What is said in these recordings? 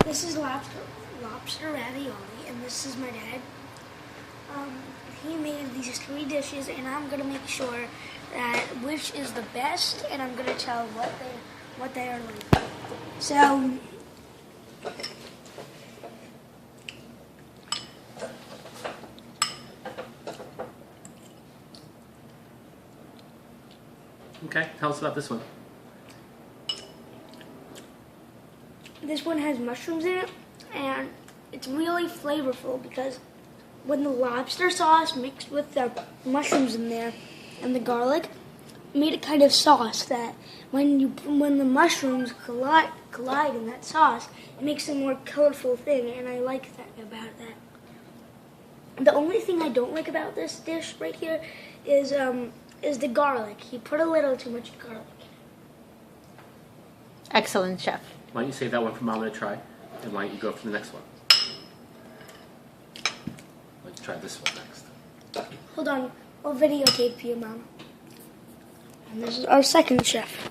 This is lobster ravioli, and this is my dad. He made these 3 dishes, and I'm gonna make sure that which is the best, and I'm gonna tell what they are like. So, okay, tell us about this one. this one has mushrooms in it, and it's really flavorful because when the lobster sauce mixed with the mushrooms in there and the garlic made a kind of sauce that when the mushrooms collide in that sauce, it makes a more colorful thing, and I like that about that. The only thing I don't like about this dish right here is the garlic. He put a little too much garlic. Excellent, chef. Why don't you save that one for Mama to try, and why don't you go for the next one? Let's try this one next. Hold on, I'll videotape you, Mom. And this is our second chef.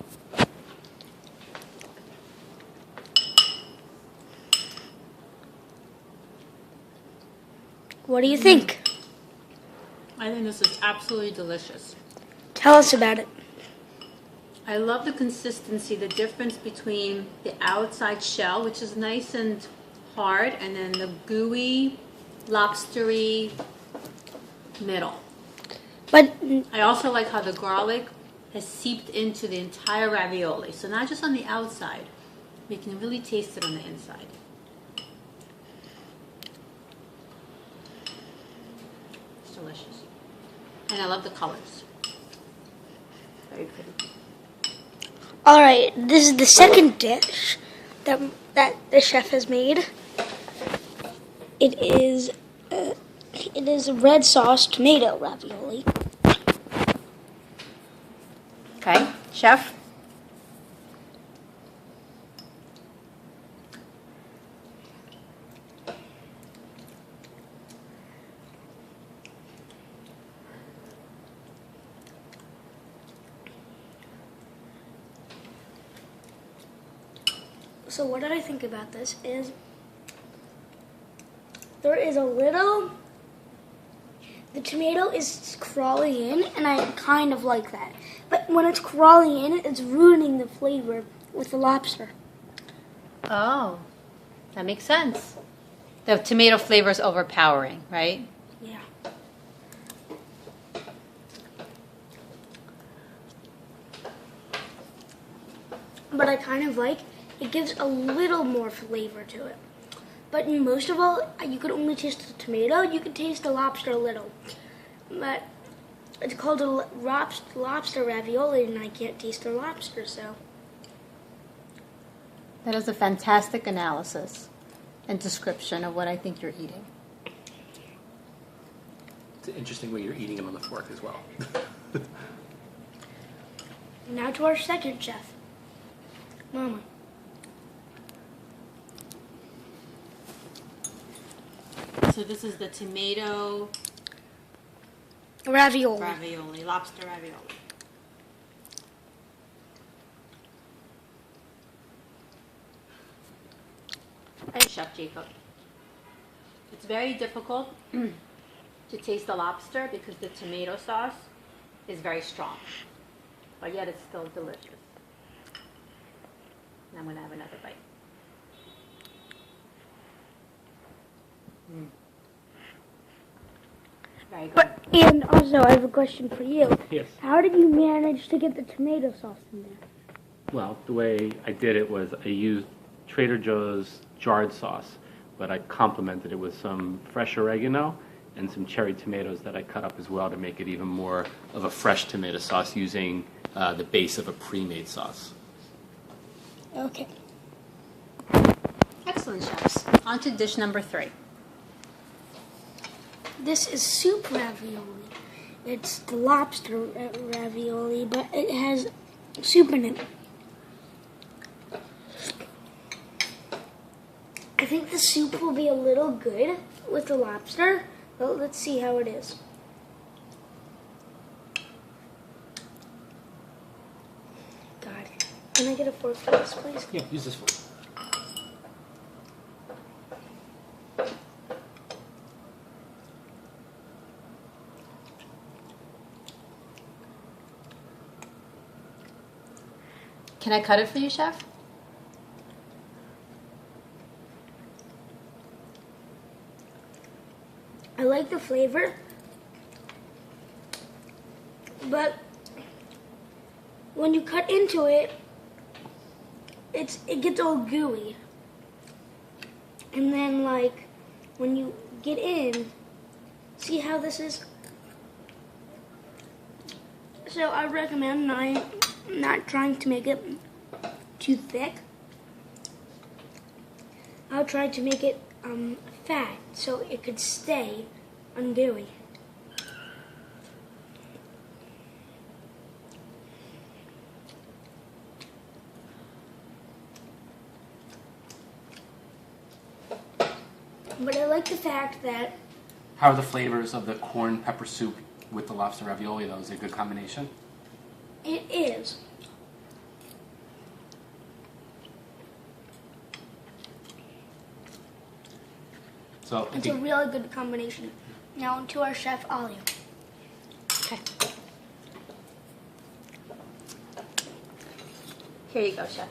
What do you think? I think this is absolutely delicious. Tell us about it. I love the consistency, the difference between the outside shell, which is nice and hard, and then the gooey, lobstery middle. But I also like how the garlic has seeped into the entire ravioli. So not just on the outside, you can really taste it on the inside. It's delicious. And I love the colors. Very pretty. all right, this is the second dish that the chef has made. It is red sauce tomato ravioli. Okay, chef? So what did I think about this is there is a little, the tomato is crawling in, and I kind of like that. But when it's crawling in, it's ruining the flavor with the lobster. Oh, that makes sense. The tomato flavor is overpowering, right? Yeah. But I kind of like, it gives a little more flavor to it. But most of all, you could only taste the tomato. You could taste the lobster a little. But it's called a lobster ravioli, and I can't taste the lobster, so. That is a fantastic analysis and description of what I think you're eating. It's an interesting way you're eating them on the fork as well. Now to our second chef, Mama. So this is the tomato Ravioli. lobster ravioli. Hey, Chef Jacob. It's very difficult to taste the lobster because the tomato sauce is very strong, but yet it's still delicious. And I'm going to have another bite. Very good. And also, I have a question for you. Yes. How did you manage to get the tomato sauce in there? Well, the way I did it was I used Trader Joe's jarred sauce, but I complemented it with some fresh oregano and some cherry tomatoes that I cut up as well to make it even more of a fresh tomato sauce using the base of a pre-made sauce. Okay. Excellent, chefs. On to dish number 3. This is soup ravioli. It's the lobster ravioli, but it has soup in it. I think the soup will be a little good with the lobster, but let's see how it is. God, can I get a fork for this, please? Yeah, use this fork. Can I cut it for you, Chef? I like the flavor, but when you cut into it, it gets all gooey. And then like when you get in, see how this is? So I recommend not trying to make it too thick. I'll try to make it fat so it could stay ungooey. But I like the fact that How are the flavors of the corn pepper soup with the lobster ravioli, though? Is it a good combination? it is. So I It's a think really good combination. Now to our chef, Alia. Okay. Here you go, Chef.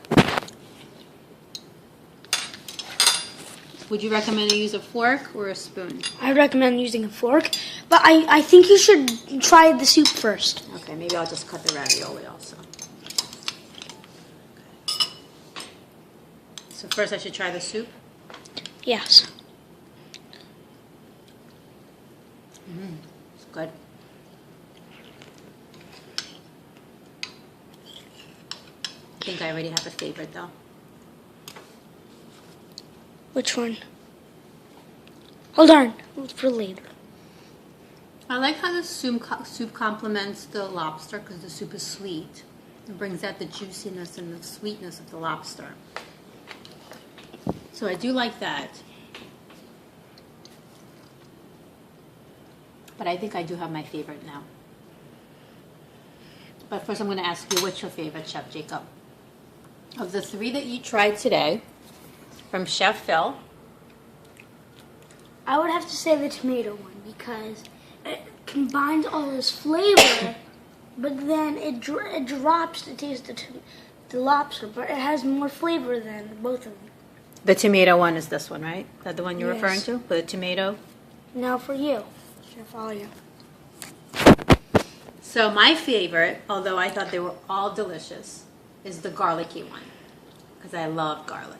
Would you recommend to use a fork or a spoon? I recommend using a fork, but I think you should try the soup first. Okay, maybe I'll just cut the ravioli also. So first I should try the soup? Yes. It's good. I think I already have a favorite though. Which one? Hold on, for later. I like how the soup complements the lobster because the soup is sweet. It brings out the juiciness and the sweetness of the lobster. So I do like that. But I think I do have my favorite now. But first I'm going to ask you, what's your favorite, Chef Jacob? Of the three that you tried today, from Chef Phil, I would have to say the tomato one because it combines all this flavor, but then it drops the taste of the lobster, but it has more flavor than both of them. the tomato one is this one, right? Is that the one you're Yes. referring to? The tomato? Now for you, Chef Alia. So my favorite, although I thought they were all delicious, is the garlicky one because I love garlic.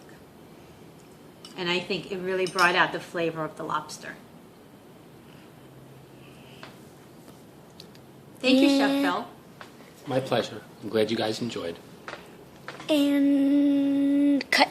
And I think it really brought out the flavor of the lobster. Thank you, Chef Phil. my pleasure. I'm glad you guys enjoyed. And cut.